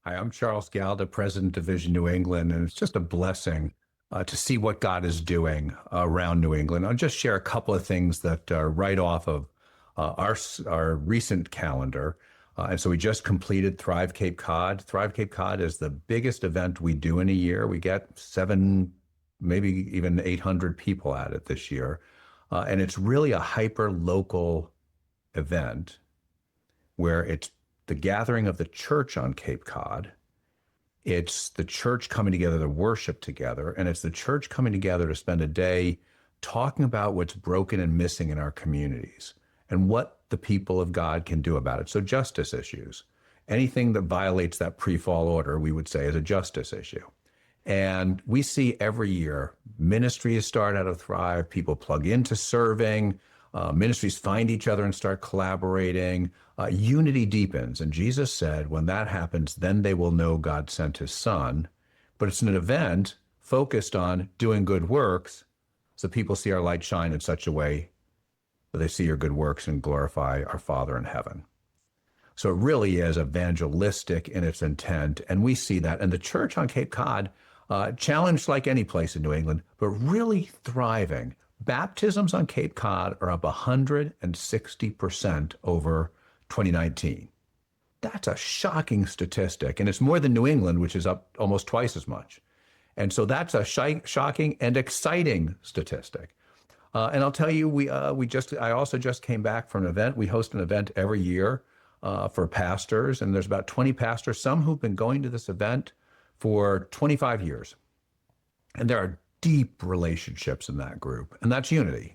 Hi, I'm Charles Galda, President of Vision New England, and it's just a blessing to see what God is doing around New England. I'll just share a couple of things that are right off of our recent calendar. And so we just completed Thrive Cape Cod. Thrive Cape Cod is the biggest event we do in a year. We get seven, maybe even 800 people at it this year. And it's really a hyper local event where it's the gathering of the church on Cape Cod. It's the church coming together to worship together, and it's the church coming together to spend a day talking about what's broken and missing in our communities and what the people of God can do about it. So justice issues, anything that violates that pre-fall order, we would say is a justice issue. And we see every year ministries start out of Thrive, people plug into serving, ministries find each other and start collaborating. Unity deepens. And Jesus said, when that happens, then they will know God sent his son. But it's an event focused on doing good works so people see our light shine in such a way that they see your good works and glorify our Father in heaven. So it really is evangelistic in its intent. And we see that. And the church on Cape Cod, challenged like any place in New England, but really thriving. Baptisms on Cape Cod are up 160% over 2019. That's a shocking statistic, and it's more than New England, which is up almost twice as much. And so that's a shocking and exciting statistic. And I'll tell you, I also just came back from an event. We host an event every year for pastors, and there's about 20 pastors, some who've been going to this event for 25 years. And there are deep relationships in that group, and that's unity.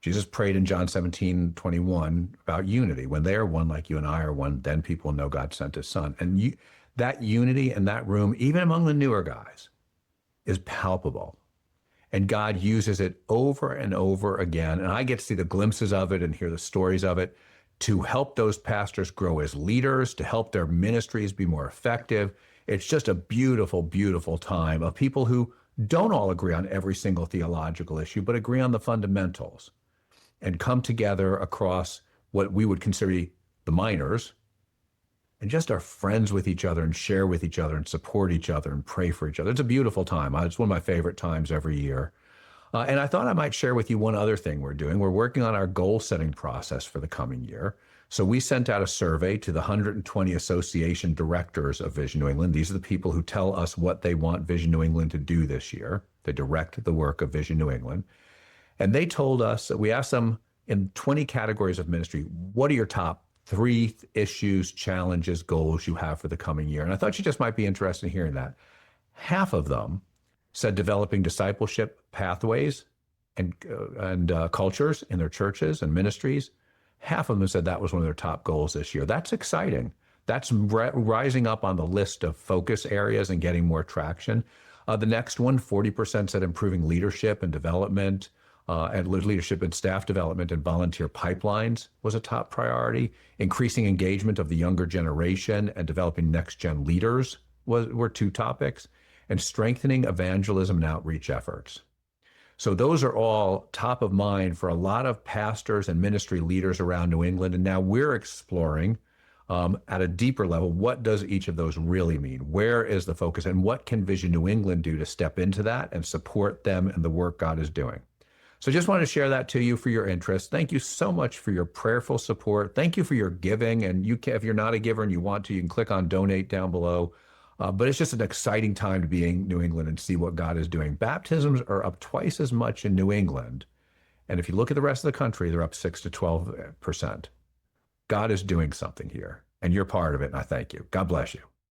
Jesus prayed in John 17:21 about unity. When they are one like you and I are one, then people know God sent his son. And that unity in that room, even among the newer guys, is palpable. And God uses it over and over again. And I get to see the glimpses of it and hear the stories of it to help those pastors grow as leaders, to help their ministries be more effective. It's just a beautiful, beautiful time of people who don't all agree on every single theological issue, but agree on the fundamentals and come together across what we would consider the minors and just are friends with each other and share with each other and support each other and pray for each other. It's a beautiful time. It's one of my favorite times every year. And I thought I might share with you one other thing we're doing. We're working on our goal setting process for the coming year. So we sent out a survey to the 120 association directors of Vision New England. These are the people who tell us what they want Vision New England to do this year. They direct the work of Vision New England. And they told us, we asked them in 20 categories of ministry, what are your top 3 issues, challenges, goals you have for the coming year? And I thought you just might be interested in hearing that. Half of them said developing discipleship pathways and cultures in their churches and ministries. Half of them said that was one of their top goals this year. That's exciting. That's rising up on the list of focus areas and getting more traction. The next one, 40% said improving leadership and development, and leadership and staff development and volunteer pipelines was a top priority. Increasing engagement of the younger generation and developing next-gen leaders were 2 topics, and strengthening evangelism and outreach efforts. So those are all top of mind for a lot of pastors and ministry leaders around New England. And now we're exploring at a deeper level, what does each of those really mean? Where is the focus? And what can Vision New England do to step into that and support them and the work God is doing? So I just want to share that to you for your interest. Thank you so much for your prayerful support. Thank you for your giving. And if you're not a giver and you want to, you can click on donate down below. But it's just an exciting time to be in New England and see what God is doing. Baptisms are up twice as much in New England. And if you look at the rest of the country, they're up 6 to 12%. God is doing something here, and you're part of it, and I thank you. God bless you.